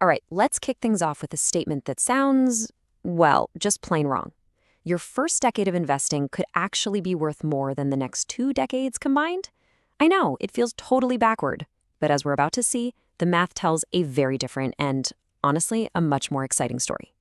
All right, let's kick things off with a statement that sounds, well, just plain wrong. Your first decade of investing could actually be worth more than the next 2 decades combined? I know, it feels totally backward. But as we're about to see, the math tells a very different and, honestly, a much more exciting story.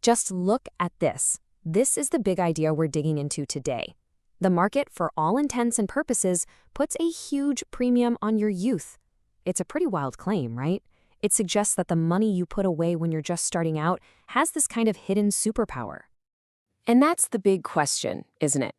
Just look at this. This is the big idea we're digging into today. The market, for all intents and purposes, puts a huge premium on your youth. It's a pretty wild claim, right? It suggests that the money you put away when you're just starting out has this kind of hidden superpower. And that's the big question, isn't it?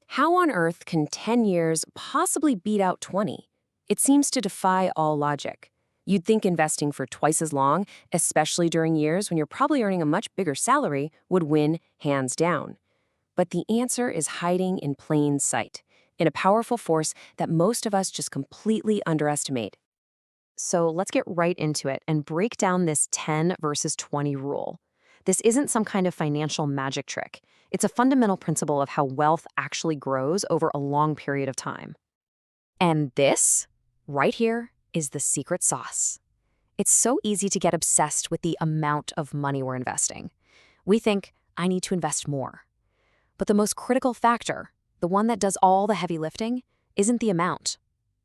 How on earth can 10 years possibly beat out 20? It seems to defy all logic. You'd think investing for twice as long, especially during years when you're probably earning a much bigger salary, would win hands down. But the answer is hiding in plain sight, in a powerful force that most of us just completely underestimate. So let's get right into it and break down this 10 versus 20 rule. This isn't some kind of financial magic trick. It's a fundamental principle of how wealth actually grows over a long period of time. And this, right here, is the secret sauce. It's so easy to get obsessed with the amount of money we're investing. We think, I need to invest more. But the most critical factor, the one that does all the heavy lifting, isn't the amount.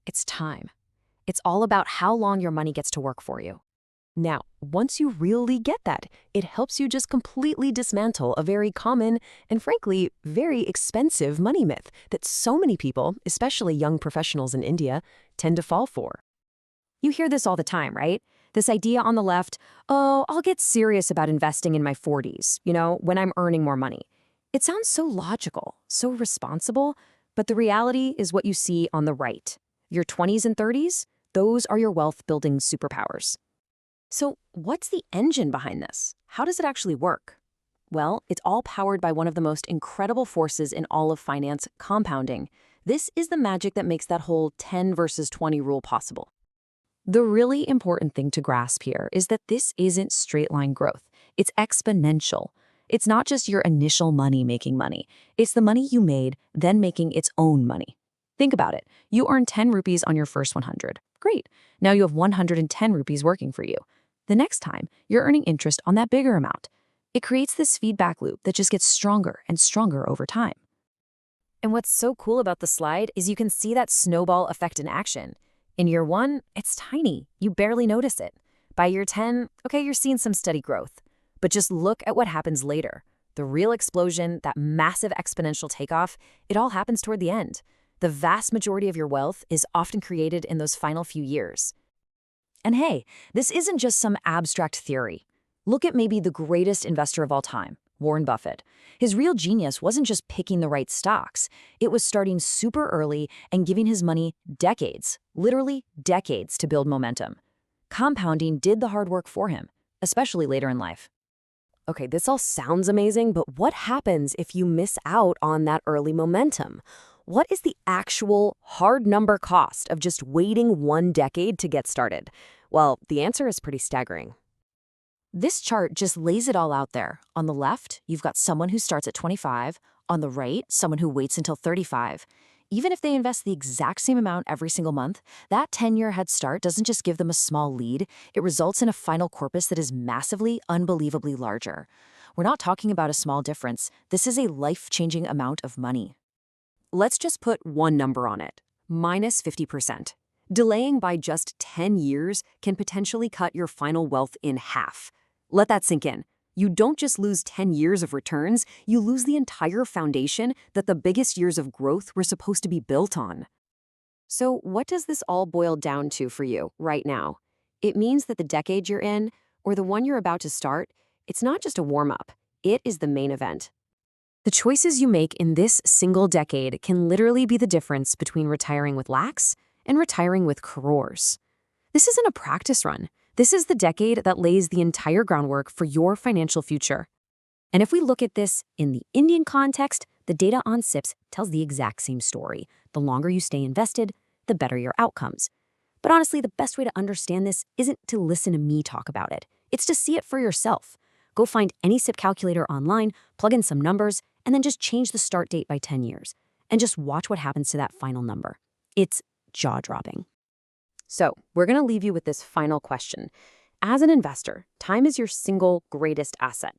It's time. It's all about how long your money gets to work for you. Now, once you really get that, it helps you just completely dismantle a very common and frankly, very expensive money myth that so many people, especially young professionals in India, tend to fall for. You hear this all the time, right? This idea on the left, oh, I'll get serious about investing in my 40s, when I'm earning more money. It sounds so logical, so responsible, but the reality is what you see on the right. Your 20s and 30s, those are your wealth-building superpowers. So what's the engine behind this? How does it actually work? Well, it's all powered by one of the most incredible forces in all of finance, compounding. This is the magic that makes that whole 10 versus 20 rule possible. The really important thing to grasp here is that this isn't straight-line growth. It's exponential. It's not just your initial money making money. It's the money you made, then making its own money. Think about it. You earn 10 rupees on your first 100. Great. Now you have 110 rupees working for you. The next time, you're earning interest on that bigger amount. It creates this feedback loop that just gets stronger and stronger over time. And what's so cool about the slide is you can see that snowball effect in action. In year 1, it's tiny. You barely notice it. By year 10, okay, you're seeing some steady growth. But just look at what happens later. The real explosion, that massive exponential takeoff, it all happens toward the end. The vast majority of your wealth is often created in those final few years. And hey, this isn't just some abstract theory. Look at maybe the greatest investor of all time, Warren Buffett. His real genius wasn't just picking the right stocks. It was starting super early and giving his money decades, literally decades, to build momentum. Compounding did the hard work for him, especially later in life. Okay, this all sounds amazing, but what happens if you miss out on that early momentum? What is the actual hard number cost of just waiting 1 decade to get started? Well, the answer is pretty staggering. This chart just lays it all out there. On the left, you've got someone who starts at 25. On the right, someone who waits until 35. Even if they invest the exact same amount every single month, that 10-year head start doesn't just give them a small lead. It results in a final corpus that is massively, unbelievably larger. We're not talking about a small difference. This is a life-changing amount of money. Let's just put one number on it, minus 50%. Delaying by just 10 years can potentially cut your final wealth in half. Let that sink in. You don't just lose 10 years of returns, you lose the entire foundation that the biggest years of growth were supposed to be built on. So what does this all boil down to for you right now? It means that the decade you're in, or the one you're about to start, it's not just a warm-up. It is the main event. The choices you make in this single decade can literally be the difference between retiring with lakhs and retiring with crores. This isn't a practice run. This is the decade that lays the entire groundwork for your financial future. And if we look at this in the Indian context, the data on SIPs tells the exact same story. The longer you stay invested, the better your outcomes. But honestly, the best way to understand this isn't to listen to me talk about it. It's to see it for yourself. Go find any SIP calculator online, plug in some numbers, and then just change the start date by 10 years. And just watch what happens to that final number. It's jaw-dropping. So we're going to leave you with this final question. As an investor, time is your single greatest asset.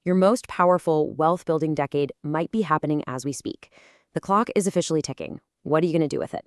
Your most powerful wealth-building decade might be happening as we speak. The clock is officially ticking. What are you going to do with it?